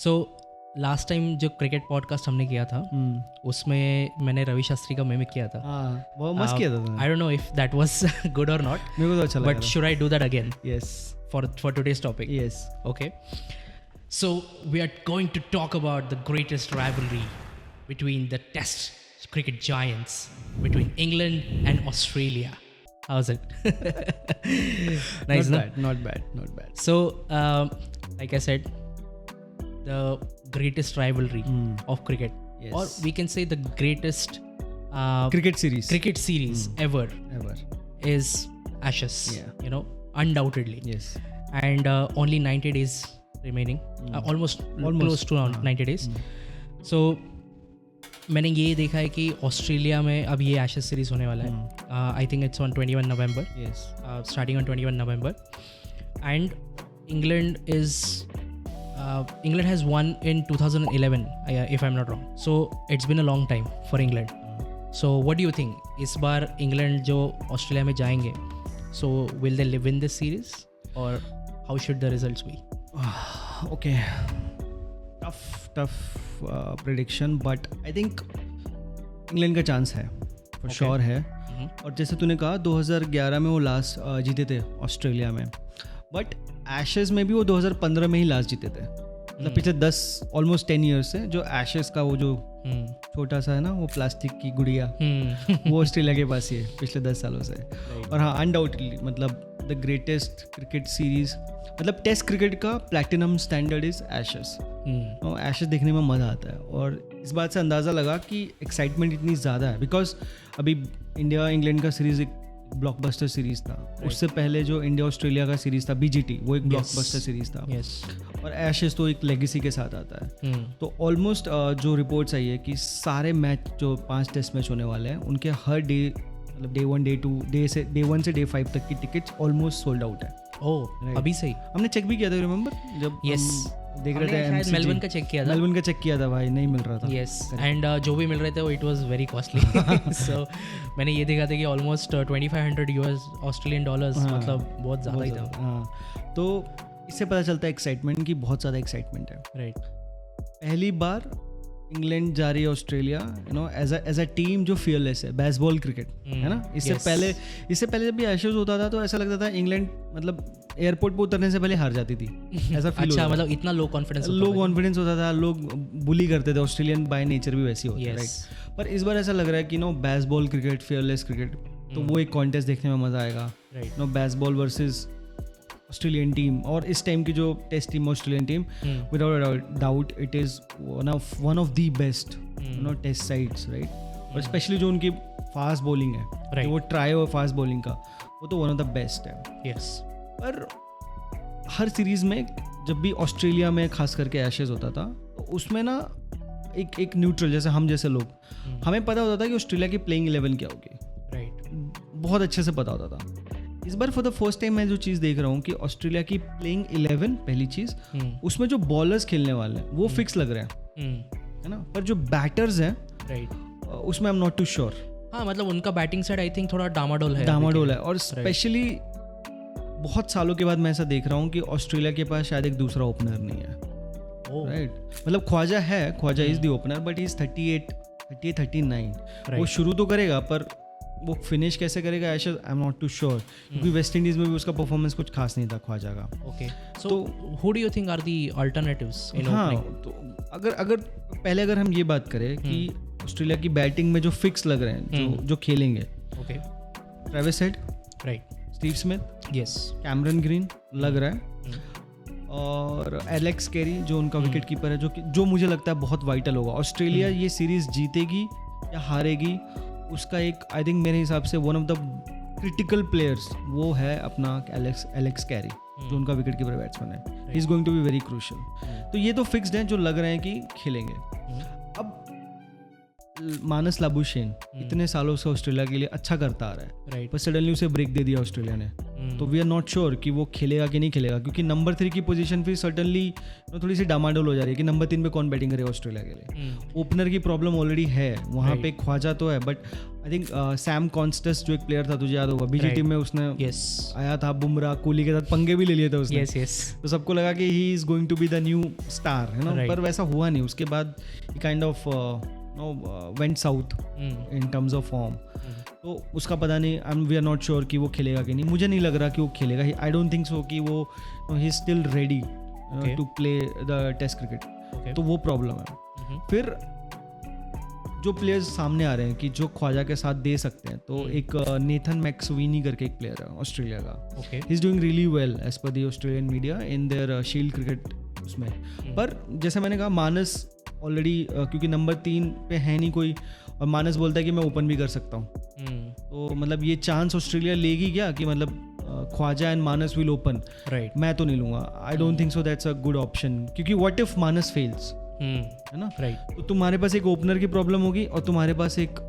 So last time जो cricket podcast हमने किया था उसमें मैंने रवि शास्त्री का मिमिक किया था. हाँ बहुत मस्त किया था. I don't know if that was good और नॉट. मेरे को तो अच्छा लगा. But should I do that again? Yes. For today's topic. Yes. Okay. So we are going to talk about the greatest rivalry between the Test cricket giants between England and Australia. How's it? Nice, Not bad. So, like I said, the greatest rivalry of cricket, Yes. or we can say the greatest Cricket series ever ever. is Ashes. Yeah. You know, undoubtedly. Yes. And only 90 days remaining. Almost close to 90 days. So मैंने ये देखा है कि Australia में अब ये Ashes series होने वाला है. I think it's on 21 November. Yes. Starting on 21 November. And England has won in 2011, if I'm not wrong. So it's been a long time for England. So what do you think? इस बार England जो Australia में जाएंगे, so will they win this series or how should the results be? Okay. Tough prediction, but I think England का chance है for sure है. और जैसे तूने कहा 2011 में वो लास्ट जीते थे ऑस्ट्रेलिया में, बट एशेज में भी वो 2015 में ही लास्ट जीते थे. मतलब पिछले 10 10 ईयर्स से जो एशेज का वो जो छोटा सा है ना वो प्लास्टिक की गुड़िया वो ऑस्ट्रेलिया के पास ही है पिछले 10 सालों से. और हाँ अनडाउटेडली मतलब द ग्रेटेस्ट क्रिकेट सीरीज, मतलब टेस्ट क्रिकेट का platinum standard is Ashes. Ashes देखने में मज़ा आता है और इस बात से अंदाज़ा लगा कि एक्साइटमेंट इतनी ज़्यादा है बिकॉज अभी इंडिया इंग्लैंड का सीरीज़ एक ब्लॉकबस्टर सीरीज़ था. उससे पहले जो इंडिया ऑस्ट्रेलिया का सीरीज़ था BGT वो एक ब्लॉकबस्टर सीरीज़ था. और एशेज तो एक लेगेसी के साथ आता है. तो ऑलमोस्ट जो रिपोर्ट्स आई है कि सारे मैच जो 5 टेस्ट मैच होने वाले हैं उनके हर डे मतलब डे 1 डे 2 डे 1 से डे 5 तक की टिकट्स ऑलमोस्ट सोल्ड आउट है. ओह अभी सही. हमने चेक भी किया था रिमेंबर जब हम देख रहे थे. मेलबर्न का चेक किया था भाई नहीं मिल रहा था. यस. एंड जो भी मिल रहे थे वो इट वाज वेरी कॉस्टली. सो मैंने ये देखा था कि ऑलमोस्ट $2500 ऑस्ट्रेलियन डॉलर्स, मतलब बहुत ज़्यादा ही था. हाँ तो इससे पता चलता है एक्साइटमेंट की बहुत ज़्यादा एक्साइटमेंट है. राइट. पहली बार इंग्लैंड जा रही है ऑस्ट्रेलिया एज अ टीम जो फियरलेस है. बेसबॉल क्रिकेट है ना. इससे पहले जब भी एशेज होता था तो ऐसा लगता था इंग्लैंड मतलब एयरपोर्ट पे उतरने से पहले हार जाती थी ऐसा फील. अच्छा मतलब इतना लो कॉन्फिडेंस होता था. लोग बुली करते थे. ऑस्ट्रेलियन बाय नेचर भी वैसी होती है. राइट. पर इस बार ऐसा लग रहा है कि बेसबॉल क्रिकेट फियरलेस क्रिकेट तो वो एक कॉन्टेस्ट देखने में मज़ा आएगा. Right. Bazball versus Australian team और इस टाइम की जो test team Australian team without doubt it is one of the best test sides. Right. और स्पेशली जो उनकी फास्ट बॉलिंग है वो ट्राई और फास्ट बॉलिंग का वो तो वन ऑफ द बेस्ट है. यस. पर हर सीरीज़ में जब भी ऑस्ट्रेलिया में खास करके एशेज होता था तो उसमें ना एक न्यूट्रल जैसे हम जैसे लोग हमें पता होता था कि ऑस्ट्रेलिया की प्लेइंग 11 क्या होगी. राइट. बहुत अच्छे से पता होता था. इस बार फॉर द फर्स्ट टाइम मैं जो चीज़ देख रहा हूँ कि ऑस्ट्रेलिया की प्लेइंग 11 पहली चीज़ उसमें जो बॉलर्स खेलने वाले हैं वो फिक्स लग रहे हैं है ना. पर जो बैटर्स हैं राइट उसमें I am not too sure. हाँ मतलब उनका बैटिंग साइड आई थिंक थोड़ा डामाडोल है. और स्पेशली बहुत सालों के बाद मैं ऐसा देख रहा हूँ कि ऑस्ट्रेलिया के पास शायद एक दूसरा ओपनर नहीं है. राइट. मतलब Khawaja is the opener but is 38-39. वो शुरू तो करेगा पर वो फिनिश कैसे करेगा I am not too sure क्योंकि वेस्ट इंडीज में भी उसका परफॉर्मेंस कुछ खास नहीं था ख्वाजा का. Okay. So who do you think are the alternatives in opening? तो अगर हम ये बात करें कि ऑस्ट्रेलिया की बैटिंग में जो फिक्स लग रहे हैं जो खेलेंगे. Okay. Travis head. Right. Steve Smith. Yes. Cameron green लग रहा है. और एलेक्स कैरी जो उनका विकेट कीपर है जो मुझे लगता है बहुत वाइटल होगा. ऑस्ट्रेलिया ये सीरीज जीतेगी या हारेगी उसका एक आई थिंक मेरे हिसाब से one of the critical players वो है अपना एलेक्स कैरी जो उनका विकेट कीपर बैट्समैन है. He is going to be very crucial. तो ये तो फिक्स्ड है जो लग रहे हैं कि खेलेंगे. अब मानस लाबुशेन इतने सालों से ऑस्ट्रेलिया के लिए अच्छा करता आ रहा है. राइट. पर सडनली उसे ब्रेक दे दिया ऑस्ट्रेलिया ने. तो वी आर नॉट श्योर कि वो खेलेगा कि नहीं खेलेगा, क्योंकि नंबर 3 की पोजीशन फिर सर्टनली थोड़ी सी डामाडोल हो जा रही है कि नंबर 3 पे कौन बैटिंग करेगा ऑस्ट्रेलिया के लिए। ओपनर की प्रॉब्लम ऑलरेडी है वहाँ पे, ख्वाजा तो है, बट आई थिंक सैम कॉन्स्टेस जो एक प्लेयर था, तुझे याद होगा बीजी टीम में उसने आया था, बुमराह कोहली के साथ पंगे भी ले लिए थे उसने। तो सबको लगा कि he is going to be the new star, है ना, पर वैसा हुआ नहीं। उसके बाद kind of went south in terms of form. तो उसका पता नहीं, वी आर नॉट श्योर कि वो खेलेगा कि नहीं। मुझे नहीं लग रहा कि वो खेलेगा, आई डोंट थिंक सो कि वो he is still ready to play the test cricket. तो वो प्रॉब्लम है। फिर जो प्लेयर्स सामने आ रहे हैं कि जो ख्वाजा के साथ दे सकते हैं, तो एक नेथन मैक्सवीनी करके एक प्लेयर है ऑस्ट्रेलिया का, he is doing really well as per the Australian media in their shield cricket उसमें। पर जैसे मैंने कहा, मानस ऑलरेडी क्योंकि नंबर 3 पे है नहीं कोई, और मानस बोलता है कि मैं ओपन भी कर सकता हूँ, तो मतलब ये चांस ऑस्ट्रेलिया लेगी क्या कि मतलब Khawaja and Marnus will open? Right, मैं तो नहीं लूँगा। I don't think so that's a good option, क्योंकि व्हाट इफ मानस फेल्स, है ना, राइट, तो तुम्हारे पास एक ओपनर की प्रॉब्लम होगी और तुम्हारे पास एक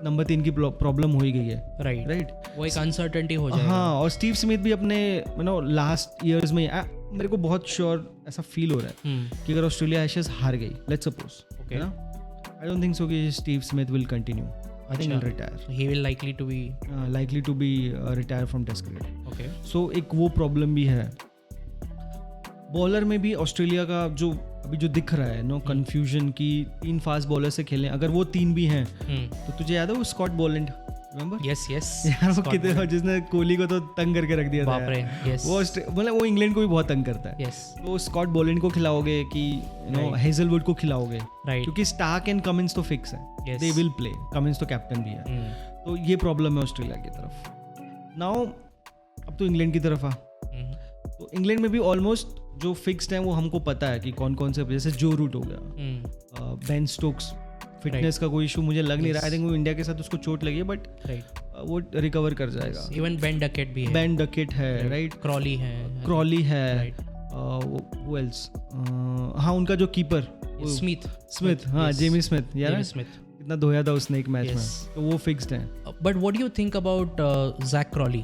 नंबर 3 की प्रॉब्लम हो ही गई है। राइट, वो एक अनसर्टेनिटी हो जाएगा। हाँ, और स्टीव स्मिथ भी अपने लास्ट ईयर्स में मेरे को बहुत श्योर ऐसा फील हो रहा है कि अगर ऑस्ट्रेलिया एशेस हार गई, लेट्स सपोज, है ना, आई डोंट थिंक सो कि Steve Smith will continue. I think he'll retire. He will likely to be retire from Test cricket. Okay. So एक वो प्रॉब्लम भी है। बॉलर में भी ऑस्ट्रेलिया का जो अभी जो दिख रहा है कंफ्यूजन की 3 फास्ट बॉलर से खेलें, अगर वो 3 भी हैं तो तुझे याद है वो स्कॉट बोलैंड, रिमेंबर? यस यार वो कितने, जिसने कोहली को तो तंग करके रख दिया था। बाप रे, yes. वो मतलब वो इंग्लैंड को भी बहुत तंग करता है। तो स्कॉट बोलैंड को खिलाओगे कि हेजलवुड को खिलाओगे? क्योंकि स्टार्क एंड कमिंस तो फिक्स है, दे विल प्ले, कमिंस तो कैप्टन भी है। तो ये प्रॉब्लम है ऑस्ट्रेलिया की तरफ। नाउ अब तो इंग्लैंड की तरफ आ, तो इंग्लैंड में भी ऑलमोस्ट जो फिक्स्ड है वो हमको पता है कि कौन कौन से, जैसे जो रूट हो गया, बेन स्टोक्स, फिटनेस का कोई इशू मुझे लग नहीं रहा। आई थिंक वो इंडिया के साथ उसको चोट लगी है, बट वो रिकवर कर जाएगा। इवन बेन डकेट भी है, बेन डकेट है, राइट, क्रॉली है, वो एल्स, हाँ उनका जो कीपर स्मिथ, हाँ जेमी स्मिथ, यार कितना धोया था उसने एक मैच में, तो वो फिक्स्ड है। But what do you think about Zak Crawley?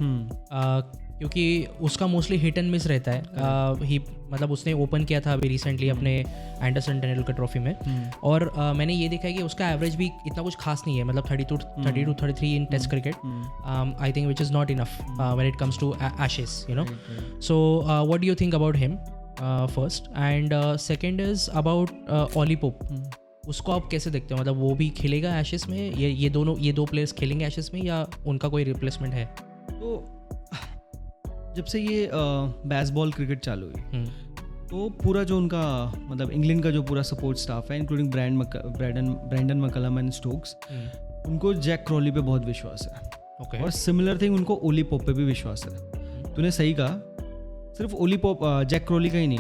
क्योंकि उसका मोस्टली हिट एंड मिस रहता है। ही मतलब उसने ओपन किया था अभी रिसेंटली अपने एंडरसन टेंडुलकर ट्रॉफी में, और मैंने ये देखा है कि उसका एवरेज भी इतना कुछ खास नहीं है, मतलब 32-33 in test cricket, I think which is not enough when it comes to Ashes, you know. So what do you think about him first, and second is about Ollie Pope. उसको आप कैसे देखते हो, मतलब वो भी खेलेगा एशेस में? ये दो प्लेयर्स खेलेंगे एशेस में, या उनका कोई रिप्लेसमेंट है? तो जब से ये बेसबॉल क्रिकेट चालू हुई, तो पूरा जो उनका मतलब इंग्लैंड का जो पूरा सपोर्ट स्टाफ है, including Brendon McCullum and Stokes, उनको जैक क्रॉली पे बहुत विश्वास है। और सिमिलर थिंग उनको ओली पोप पे भी विश्वास है। तूने सही कहा, सिर्फ ओली पोप, जैक क्रॉली का ही नहीं,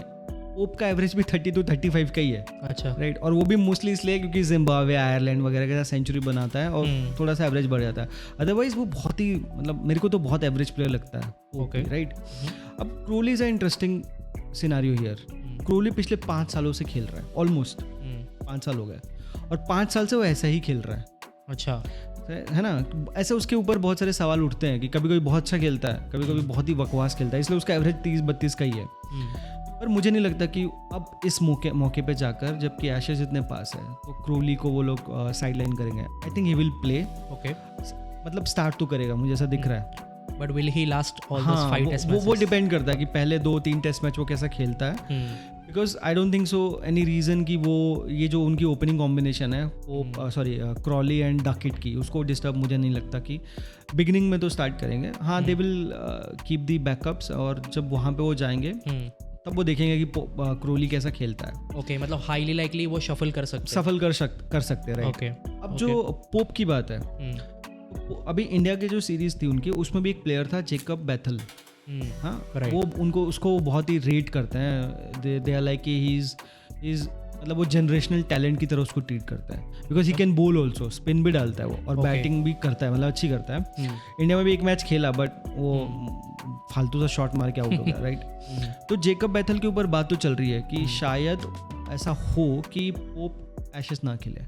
पोप का एवरेज भी 32-35 का ही है। अच्छा, राइट, और वो भी मोस्टली इसलिए क्योंकि जिम्बाब्वे, आयरलैंड वगैरह के साथ सेंचुरी बनाता है और थोड़ा सा एवरेज बढ़ जाता है। अदरवाइज वो बहुत ही, मतलब मेरे को तो बहुत एवरेज प्लेयर लगता है। राइट, अब Crawley is a interesting scenario here. Crawley पिछले 5 सालों से खेल रहा है, ऑलमोस्ट 5 साल हो गए, और 5 साल से वो ऐसा ही खेल रहा है। अच्छा, है ना, ऐसे उसके ऊपर बहुत सारे सवाल उठते हैं कि कभी कभी बहुत अच्छा खेलता है, कभी कभी बहुत ही बकवास खेलता है, इसलिए उसका एवरेज 30-32 का ही है। पर मुझे नहीं लगता कि अब इस मौके पे जाकर, जबकि एशेस इतने पास है, तो क्रॉली को वो लोग साइड लाइन करेंगे। I think he will play, मतलब स्टार्ट तो करेगा, मुझे ऐसा दिख रहा है। But will he last all those 5 test matches? वो डिपेंड करता है कि पहले 2-3 टेस्ट मैच वो कैसा खेलता है, because I don't think so any reason कि वो ये जो उनकी ओपनिंग कॉम्बिनेशन है, वो क्रॉली एंड डकेट की, उसको डिस्टर्ब मुझे नहीं लगता कि बिगिनिंग में तो स्टार्ट करेंगे। हाँ, they will keep the backups, और जब वहाँ पे वो जाएंगे तब वो देखेंगे कि क्रॉली कैसा खेलता है। ओके, मतलब हाईली लाइकली वो शफल कर सकते हैं, राइट। अब जो पोप की बात है, अभी इंडिया के जो सीरीज थी उनकी, उसमें भी एक प्लेयर था जेकब बैथल। हाँ, वो उसको बहुत ही रेट करते हैं। They are like he is मतलब वो जनरेशनल टैलेंट की तरह उसको ट्रीट करता है, बिकॉज ही कैन बोल ऑल्सो, स्पिन भी डालता है वो, और बैटिंग भी करता है, मतलब अच्छी करता है। इंडिया में भी एक मैच खेला, बट वो फालतू सा शॉट मार के आउट हो गया, राइट। तो जेकब बैथल के ऊपर बात तो चल रही है कि शायद ऐसा हो कि पोप एशेस ना खेले।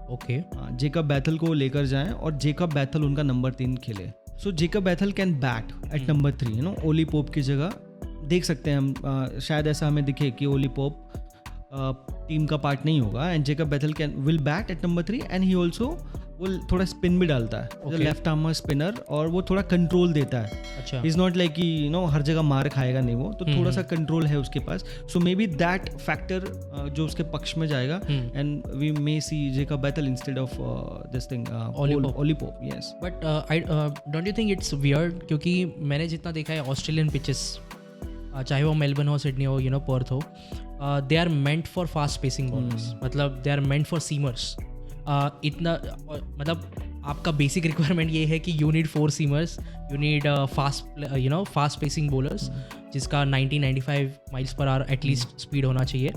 हाँ, जेकब बैथल को लेकर जाएं और जेकब बैथल उनका नंबर 3 खेले। So Jacob Bethell can bat at number 3, you know, Ollie Pope की जगह देख सकते हैं हम, शायद ऐसा हमें दिखे कि ओली पोप टीम का पार्ट नहीं होगा and Jacob Bethell can will bat at number 3 and he also वो थोड़ा स्पिन भी डालता है, लेफ्ट आर्मर स्पिनर, और वो थोड़ा कंट्रोल देता है. अच्छा. इज नॉट लाइक कि यू नो हर जगह मार खाएगा नहीं वो, तो थोड़ा सा कंट्रोल है उसके पास. So maybe that factor जो उसके पक्ष में जाएगा and we may see Jacob Bethell instead of this thing Ollie Pope. Yes, but I don't you think it's weird, क्योंकि मैंने जितना देखा है ऑस्ट्रेलियन पिचेस, चाहे वो मेलबर्न हो, सिडनी हो, यू नो, पर्थ हो, they are meant for fast pacing bowlers. मतलब they are meant for seamers. इतना मतलब आपका बेसिक रिक्वायरमेंट ये है कि you need 4 seamers, you need fast pacing bowlers जिसका 90-95 miles per hour at least speed होना चाहिए.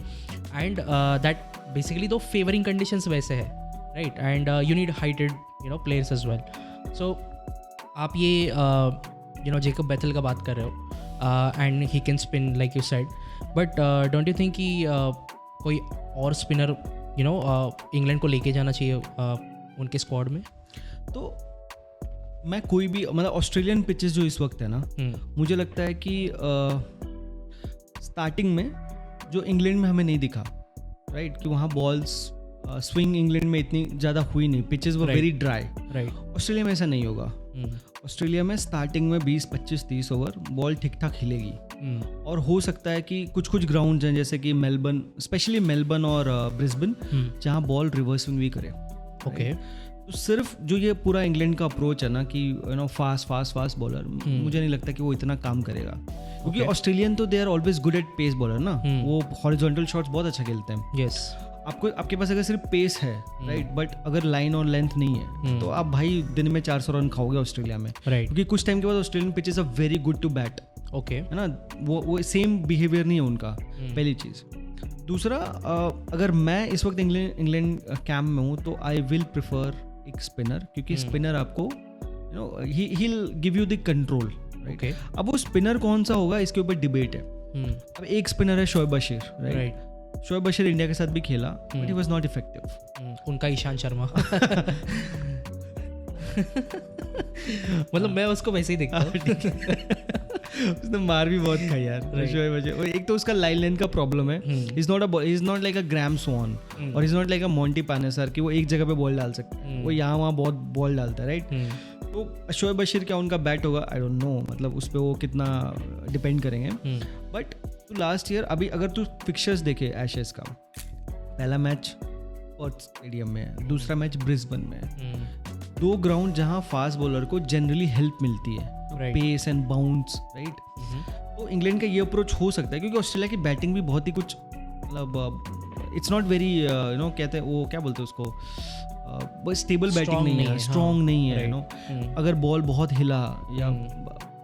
And that basically those favouring conditions वैसे है, right. And you need heighted players as well. So आप ये जेकब बैथल का बात कर रहे हो and he can spin like you said, but don't you think कि कोई और स्पिनर इंग्लैंड को लेके जाना चाहिए उनके स्क्वाड में? तो मैं कोई भी मतलब ऑस्ट्रेलियन पिचेस जो इस वक्त है ना, मुझे लगता है कि स्टार्टिंग में जो इंग्लैंड में हमें नहीं दिखा, राइट, कि वहाँ बॉल्स स्विंग इंग्लैंड में इतनी ज़्यादा हुई नहीं, पिचेस वो वेरी ड्राई. राइट. ऑस्ट्रेलिया में ऐसा नहीं होगा. ऑस्ट्रेलिया में स्टार्टिंग में 20, 25, 30 ओवर बॉल ठीक ठाक हिलेगी. और हो सकता है कि कुछ ग्राउंड हैं जैसे कि मेलबर्न, स्पेशली मेलबर्न और ब्रिस्बेन, जहाँ बॉल रिवर्स स्विंग भी करे. ओके. तो सिर्फ जो ये पूरा इंग्लैंड का अप्रोच है ना कि फास्ट बॉलर, मुझे नहीं लगता कि वो इतना काम करेगा, क्योंकि ऑस्ट्रेलियन तो they are always good at pace bowler ना. वो हॉरिजॉन्टल शॉट्स बहुत अच्छा खेलते हैं. यस. आपके पास अगर सिर्फ पेस है, राइट, बट अगर लाइन और लेंथ नहीं है, तो आप भाई दिन में 400 रन खाओगे ऑस्ट्रेलिया में. राइट. क्योंकि कुछ टाइम के बाद Australian pitches are very good to bat. Okay. है ना, वो सेम बिहेवियर नहीं है उनका. पहली चीज़. दूसरा, अगर मैं इस वक्त इंग्लैंड कैंप में हूँ तो आई विल प्रेफर एक स्पिनर, क्योंकि स्पिनर आपको he will give you the control, right. अब वो स्पिनर कौन सा होगा इसके ऊपर डिबेट है. अब एक स्पिनर है शोएब बशीर, राइट. शोएब बशीर इंडिया के साथ भी खेला, but he was not effective. उनका ईशान शर्मा मतलब मैं उसको वैसे ही देखता हूँ. उसने मार भी बहुत खाई यार शोएब बशीर. एक तो उसका लाइन लेंथ का प्रॉब्लम है. Is not like a Graham Swann और is not like a Monty Panesar कि वो एक जगह पे बॉल डाल सकते हैं. वो यहाँ वहाँ बहुत बॉल डालता है, राइट. तो शोएब बशीर क्या उनका बैट होगा, आई डोंट नो, मतलब उस पर वो कितना डिपेंड करेंगे. बट लास्ट ईयर अभी अगर तू फिक्चर्स देखे एशेस का, पहला मैच पर्थ स्टेडियम में है, दूसरा मैच ब्रिस्बेन में है. 2 ग्राउंड जहाँ फास्ट बॉलर को जनरली हेल्प मिलती है, पेस एंड बाउंस, राइट. तो इंग्लैंड का ये अप्रोच हो सकता है, क्योंकि ऑस्ट्रेलिया की बैटिंग भी बहुत ही कुछ मतलब इट्स नॉट वेरी कहते हैं वो क्या बोलते हैं उसको, बस स्टेबल बैटिंग नहीं है, स्ट्रॉन्ग नहीं है. अगर बॉल बहुत हिला या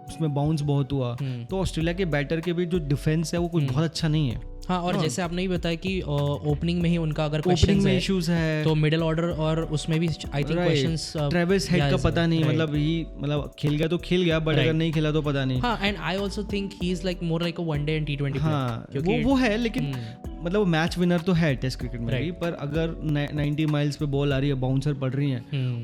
उसमें बाउंस बहुत हुआ, तो ऑस्ट्रेलिया के बैटर के भी जो डिफेंस है वो कुछ बहुत अच्छा नहीं है. हाँ, और जैसे आपने ही बताया कि ओपनिंग में ही उनका अगर ओपनिंग में इश्यूज है, तो मिडिल ऑर्डर और उसमें भी I think questions. Travis head का पता नहीं, मतलब खेल गया तो खेल गया, बट अगर नहीं खेला तो पता नहीं. हाँ, and I also think he is like more like a one day and T20 player. वो है, लेकिन मतलब मैच विनर तो है टेस्ट क्रिकेट में भी, पर अगर 90 माइल्स पे बॉल आ रही है, बाउंसर पड़ रही है,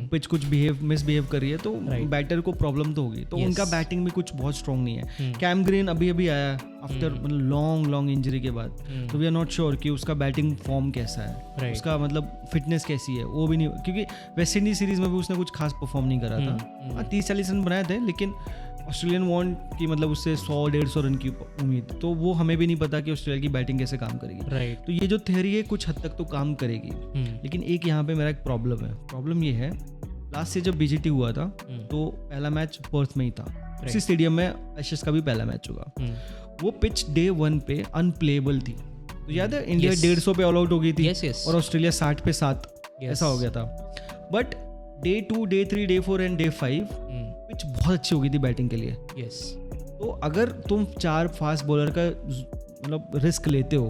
पिच कुछ मिसबिहेव कर रही है, तो बैटर को प्रॉब्लम तो होगी. तो उनका बैटिंग भी कुछ बहुत स्ट्रॉन्ग नहीं है. कैम ग्रीन अभी आया आफ्टर लॉन्ग इंजरी के बाद, तो वी आर नॉट श्योर कि उसका बैटिंग फॉर्म कैसा है, उसका मतलब फिटनेस कैसी है, वो भी नहीं, क्योंकि वेस्ट इंडीज सीरीज में भी उसने कुछ खास परफॉर्म नहीं करा था. 30-40 रन बनाए थे, लेकिन ऑस्ट्रेलियन वांट कि मतलब उससे 100-150 रन की उम्मीद, तो वो हमें भी नहीं पता कि ऑस्ट्रेलिया की बैटिंग कैसे काम करेगी. राइट. तो ये जो थ्योरी है कुछ हद तक तो काम करेगी, लेकिन एक यहाँ पे मेरा एक प्रॉब्लम है. प्रॉब्लम ये है, लास्ट से जब BGT हुआ था तो पहला मैच पर्थ में ही था, उसी स्टेडियम में एशेस का भी पहला मैच होगा. वो पिच डे 1 पे अनप्लेएबल थी. तो याद है इंडिया 150 पे ऑल आउट हो गई थी, और ऑस्ट्रेलिया 60 पे 7 ऐसा हो गया था. But day 2, day 3, day 4 and day 5 pitch बहुत अच्छी हो गई थी बैटिंग के लिए. तो अगर तुम 4 फास्ट बॉलर का मतलब रिस्क लेते हो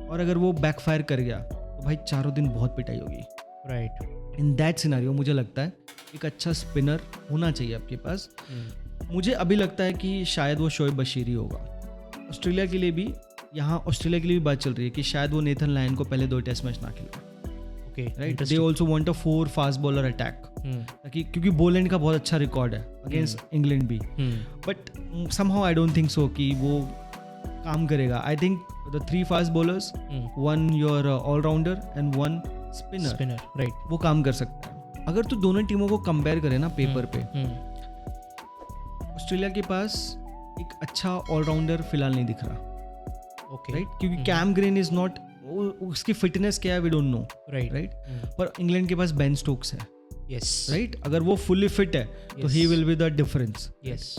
और अगर वो बैकफायर कर गया, तो भाई चारों दिन बहुत पिटाई होगी. राइट. इन दैट सिनेरियो मुझे लगता है एक अच्छा स्पिनर होना चाहिए आपके पास. मुझे अभी लगता है कि शायद वो शोएब बशीर ही होगा. ऑस्ट्रेलिया के लिए भी बात चल रही है कि शायद वो नेथन लायन को पहले 2 टेस्ट मैच ना खेले. Okay, right. They also want a 4 fast bowler attack. ताकि क्योंकि बोलैंड का बहुत अच्छा रिकॉर्ड है अगेंस्ट इंग्लैंड भी, but somehow I don't think so कि वो काम करेगा. I think the 3 fast bowlers, 1 your allrounder and 1 spinner, right, वो काम कर सकता है. अगर तू दोनों टीमों को कंपेयर करे ना पेपर पे, ऑस्ट्रेलिया के पास एक अच्छा ऑलराउंडर फिलहाल नहीं दिख रहा. ओके, राइट, क्योंकि कैम ग्रीन इज नॉट, उसकी फिटनेस क्या है वी डोंट नो. राइट, पर इंग्लैंड के पास बेन स्टोक्स है. यस, राइट, अगर वो फुल्ली फिट है तो he will be the difference. Yes.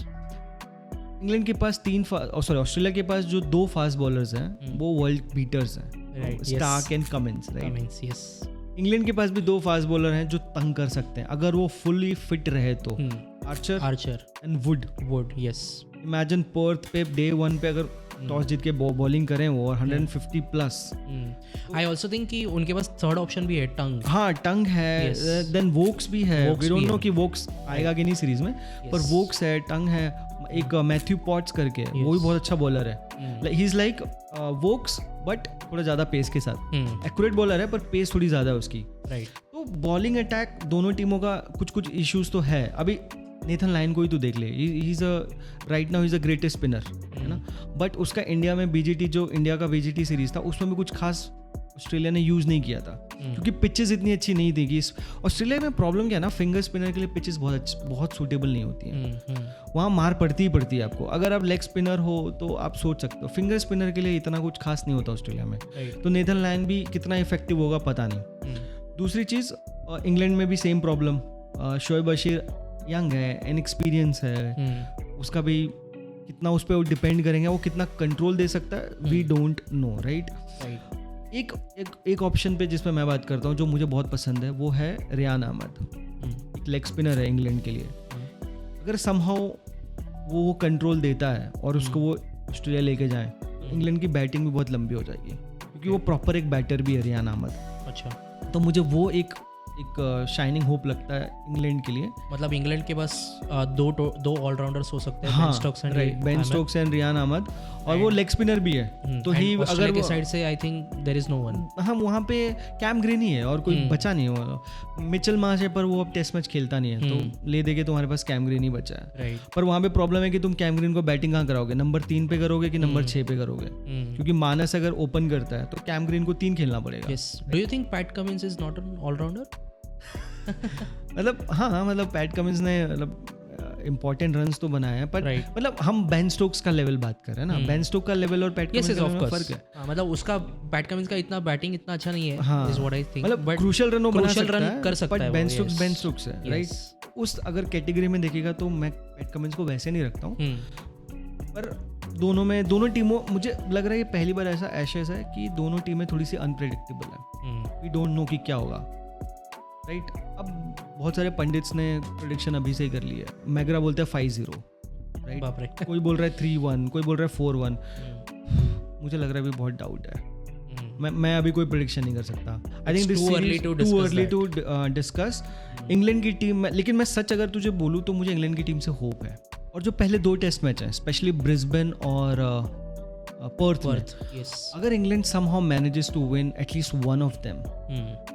England के पास ऑस्ट्रेलिया के पास जो 2 फास्ट बॉलर्स हैं वो वर्ल्ड बीटर्स हैं, Starc and Cummins. Right, yes. England के पास भी 2 फास्ट बॉलर हैं जो तंग कर सकते हैं अगर वो फुल्ली फिट रहे तो. Archer and would. Yes. Imagine Perth पे डे 1 पे अगर टॉस जीत के बॉलिंग करें वो 150 प्लस. आई ऑल्सो थिंक कि उनके पास थर्ड ऑप्शन भी है, टंग. हाँ, टंग है, देन वोक्स भी है. वी डोंट नो कि वोक्स आएगा कि नहीं सीरीज में, पर वोक्स है, टंग है. एक मैथ्यू पॉट्स करके वो भी बहुत अच्छा बॉलर है. He is like Woakes but थोड़ा ज्यादा पेस के साथ. एक्यूरेट बॉलर है पर पेस थोड़ी ज्यादा है उसकी. राइट. तो बॉलिंग अटैक दोनों टीमों का कुछ इश्यूज तो है. अभी नेथन लायन को ही तो देख ले, he is right now is a greatest spinner, है ना. बट उसका इंडिया में बीजीटी, जो इंडिया का बीजीटी सीरीज था, उसमें भी कुछ खास ऑस्ट्रेलिया ने यूज नहीं किया था क्योंकि पिचेस इतनी अच्छी नहीं थी. कि ऑस्ट्रेलिया में प्रॉब्लम क्या है ना, फिंगर स्पिनर के लिए पिचेस बहुत सूटेबल नहीं होती हैं. वहाँ मार पड़ती ही पड़ती है आपको. अगर आप लेग स्पिनर हो तो आप सोच सकते हो, फिंगर स्पिनर के लिए इतना कुछ खास नहीं होता ऑस्ट्रेलिया में. तो नेथन लायन भी कितना इफेक्टिव होगा पता नहीं. दूसरी चीज़, इंग्लैंड में भी same problem. Shoaib Bashir young है, इनएक्सपीरियंस है, उसका भी कितना उस पर डिपेंड करेंगे, वो कितना कंट्रोल दे सकता है, वी डोंट नो. राइट. एक ऑप्शन पे जिस पे मैं बात करता हूँ जो मुझे बहुत पसंद है वो है रियान अहमद. एक लेग स्पिनर है इंग्लैंड के लिए. अगर समहाउ वो कंट्रोल देता है और उसको वो ऑस्ट्रेलिया लेके जाए, इंग्लैंड की बैटिंग भी बहुत लंबी हो जाएगी क्योंकि वो प्रॉपर एक बैटर भी है रियान अहमद. अच्छा, तो मुझे वो एक शाइनिंग होप लगता है इंग्लैंड के लिए. मतलब इंग्लैंड के पास दो ऑलराउंडर हो सकते हैं. हाँ, Ben Stokes and Rehan Ahmed, और वो लेग स्पिनर भी है. तो ही अगर के साइड से I think there is no one. हाँ, वहाँ पे कैम ग्रीन ही है और कोई बचा नहीं है. मिचेल मार्श है पर वो अब टेस्ट मैच खेलता नहीं है, तो ले देके तुम्हारे पास कैम ग्रीन ही बचा है. पर वहाँ पे प्रॉब्लम है कि तुम कैम ग्रीन को बैटिंग कहाँ कराओगे, नंबर 3 पे करोगे कि नंबर 6 पे करोगे, क्योंकि मानस अगर ओपन करता है तो कैम ग्रीन को 3 खेलना पड़ेगा. Do you think Pat Cummins is not an allrounder? मतलब हाँ, मतलब पैट कमिंस ने मतलब इम्पोर्टेंट रन्स तो बनाए हैं, पर मतलब हम बेन स्टोक्स का लेवल बात कर रहे हैं ना. बेन स्टोक्स का लेवल और पैट कमिंस का फर्क है. मतलब उसका पैट कमिंस का इतना बैटिंग इतना अच्छा नहीं है, इज व्हाट आई थिंक. मतलब क्रूशियल रन कर सकता है, बट बेन स्टोक्स है. राइट, उस अगर कैटेगरी में देखेगा तो मैं पैट कमिंस को वैसे नहीं रखता हूँ. पर दोनों टीमों, मुझे लग रहा है ये पहली बार ऐसा एशेस है कि दोनों टीमें थोड़ी सी अनप्रेडिक्टेबल है. वी डोंट नो कि क्या होगा. राइट. अब बहुत सारे पंडित्स ने प्रेडिक्शन अभी से ही कर ली है. मैगरा बोलते हैं 5-0. राइट, कोई बोल रहा है 3-1, कोई बोल रहा है 4-1. मुझे लग रहा है अभी बहुत डाउट है. मैं अभी कोई प्रेडिक्शन नहीं कर सकता. I think this series too early to discuss. England की टीम, लेकिन मैं सच अगर तुझे बोलूँ तो मुझे इंग्लैंड की टीम से होप है. और जो पहले 2 टेस्ट मैच हैं, स्पेशली ब्रिस्बेन और पर्थ, yes. अगर England somehow manages to win at least one of them,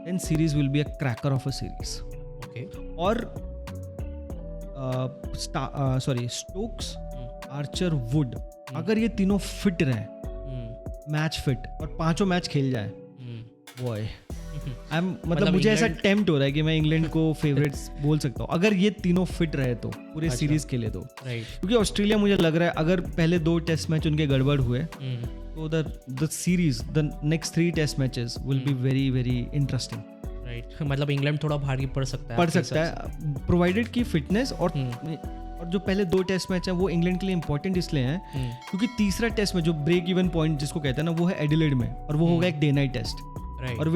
then series will be a cracker of a series. Okay. और स्टोक्स, आर्चर, वुड, अगर ये तीनों फिट रहे, मैच फिट, और 5 match खेल जाए, बॉय मतलब मुझे ऐसा टेम्प्ट हो रहा है कि मैं इंग्लैंड को फेवरेट्स बोल सकता हूँ अगर ये तीनों फिट रहे तो पूरे सीरीज के लिए. तो क्योंकि ऑस्ट्रेलिया मुझे लग रहा है अगर पहले 2 टेस्ट मैच उनके गड़बड़ हुए तो the series, the next 3 test matches will be very very interesting. Right, मतलब इंग्लैंड थोड़ा भारी पड़ सकता है प्रोवाइडेड की फिटनेस. और जो पहले 2 टेस्ट मैच हैं वो इंग्लैंड के लिए इंपॉर्टेंट इसलिए हैं क्योंकि तीसरा टेस्ट में जो ब्रेक इवन पॉइंट जिसको कहते हैं ना, वो है एडिलेड में, और वो होगा एक डे नाइट टेस्ट. और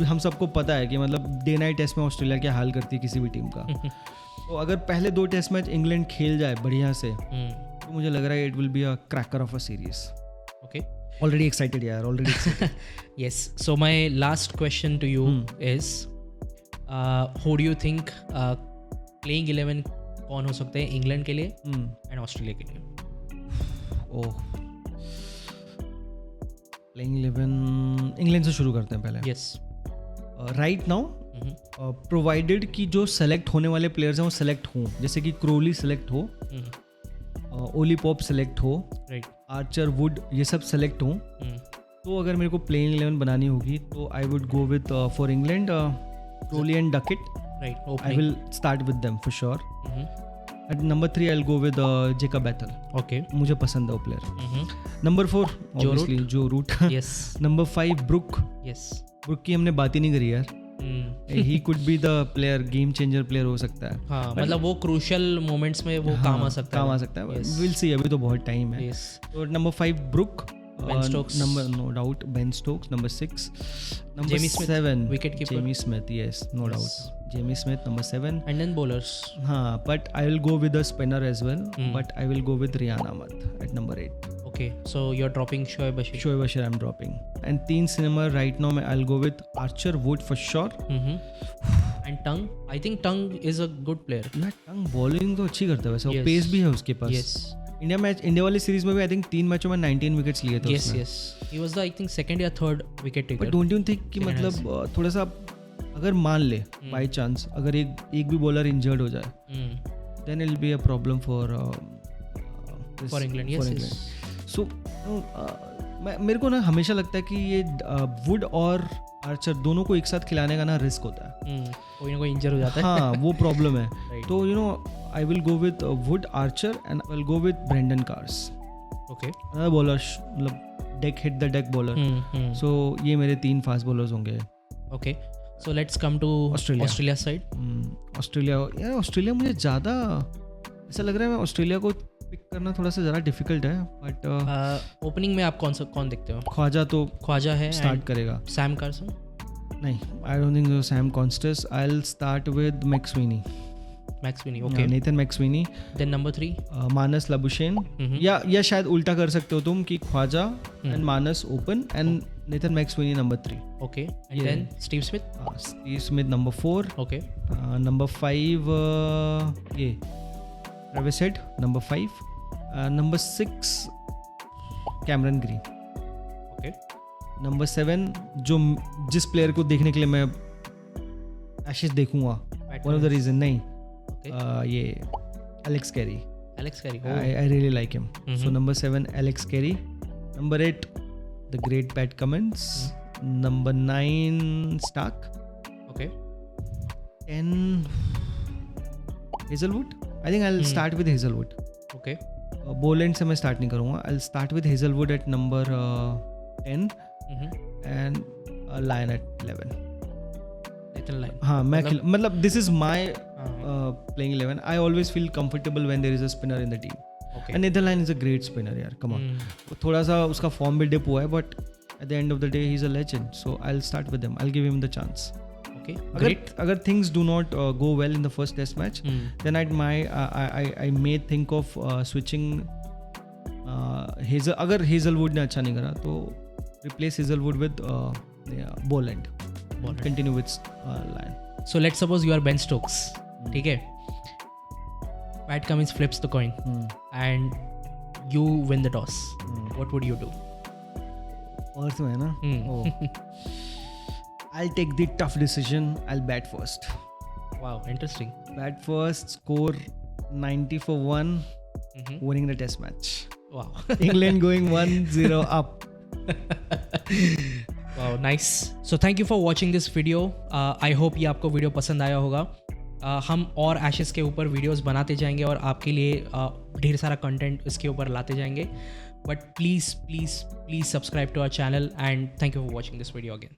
हम सबको पता है कि मतलब डे नाइट टेस्ट में ऑस्ट्रेलिया क्या हाल करती है किसी भी टीम का. तो अगर पहले 2 टेस्ट मैच इंग्लैंड खेल जाए बढ़िया से तो मुझे लग रहा है it will be a cracker of a series. Okay, already excited यार, already excited. Yes, so my last question to you is who do you think playing 11 कौन हो सकते हैं इंग्लैंड के लिए एंड ऑस्ट्रेलिया के लिए? ओह, प्लेइंग 11 इंग्लैंड से शुरू करते हैं पहले. यस. राइट नाउ प्रोवाइडेड कि जो सेलेक्ट होने वाले प्लेयर्स हैं वो सेलेक्ट हों, जैसे कि क्रोली सेलेक्ट हो, ओली पॉप सेलेक्ट हो, आर्चर वुड ये सब सेलेक्ट हों, तो अगर मेरे को प्लेइंग 11 बनानी होगी तो I would go with for England Crawley and Duckett. I will start with them for sure. At number 3 I will go with Jacob Bethell. Okay, मुझे पसंद है वो player. Number 4 obviously Joe Root. Yes. Number 5 Brook. Yes. Brook की हमने बात ही नहीं करी यार. He could be the player, game changer player हो सकता है. हाँ, मतलब वो क्रूशियल मोमेंट्स में वो काम आ सकता है. विल सी, अभी तो बहुत टाइम है. तो number 5 Brook. Ben Stokes. Number, no doubt, Ben Stokes. Number 6. Number Jamie Smith, 7. wicketkeeper. Jamie Smith, yes, no doubt. Jamie Smith, number 7. And then bowlers. हाँ, but I will go with a spinner as well. But I will go with Rian Ahmed at number 8. Okay, so you're dropping Shoaib Bashir. Shoaib Bashir I'm dropping. And 3 number right now I'll go with Archer Wood for sure. And Tung, I think Tung is a good player. यार Tung bowling तो अच्छी करता है वैसे. Yes. Pace भी है उसके पास. Yes. India वाली सीरीज में भी आई थिंक 3 मैचों में 19 विकेट्स लिए थे. Yes. He was the I think second या third wicket taker. But don't you think कि मतलब थोड़ा सा अगर मान ले बाय चांस अगर एक भी बॉलर इंजर्ड हो जाए, then it'll be a problem for England. Yes. So मेरे को ना हमेशा लगता है कि ये वुड और आर्चर दोनों को एक साथ खिलाने का ना रिस्क होता है. कोई ना कोई इंजर हो जाता है. हाँ, वो प्रॉब्लम है. तो you know I will go with Wood, Archer, and I will go with Brendan Cars. Okay. Another bowler, मतलब deck hit the deck bowler. So ये मेरे 3 fast bowlers होंगे. Okay. So let's come to Australia side. Australia मुझे ज़्यादा ऐसा लग रहा है, मैं ऑस्ट्रेलिया को पिक करना थोड़ा सा ज़्यादा डिफिकल्ट है. बट ओपनिंग में आप कौन देखते हो? ख्वाजा है स्टार्ट करेगा. सैम कार्सन नहीं, I don't think so. Sam Konstas. I will start with McSweeney. Okay. Nathan McSweeney. Then number 3 Marnus Labuschagne. या शायद उल्टा कर सकते हो तुम कि Khawaja and Marnus open and Nathan McSweeney number 3. Okay. And then Steve Smith number 4. Okay. Number 5 ये Travis Head number 5. Number 6 Cameron Green. Okay. Number 7 जिस प्लेयर को देखने के लिए मैं एशेस देखूंगा, वन ऑफ द रीजन नहीं, ये Alex Carey. I really like him. So number 7 Alex Carey. Number 8 the great Pat Cummins. Number 9 Stark. Okay. 10 Hazelwood. I think I'll start with Hazelwood. Okay. Boland से मैं start नहीं करूँगा. I'll start with Hazelwood at number 10 and Lyon at 11. हाँ, मैं मतलब this is my playing 11. I always feel comfortable when there is a spinner in the team. Okay. And Nathan Lyon is a great spinner यार. Come on. थोड़ा सा उसका form भी dip हुआ है, but at the end of the day he's a legend. So I'll start with him. I'll give him the chance. Okay. अगर things do not go well in the first test match, then I may think of switching अगर Hazelwood ने अच्छा नहीं करा तो replace Hazelwood with Boland. Continue with Lyon. So let's suppose you are Ben Stokes. ठीक है. Pat Cummins flips the coin and you win the toss. What would you do? Earth में है ना. I'll take the tough decision. I'll bat first. Wow, interesting. Bat first, score 90 for 1, winning the test match. Wow. England going 1-0 up. Wow, nice. So thank you for watching this video. I hope ये आपको video पसंद आया होगा. हम और ashes के ऊपर videos बनाते जाएंगे और आपके लिए ढेर सारा कंटेंट इसके ऊपर लाते जाएंगे. But please subscribe to our channel and thank you for watching this video again.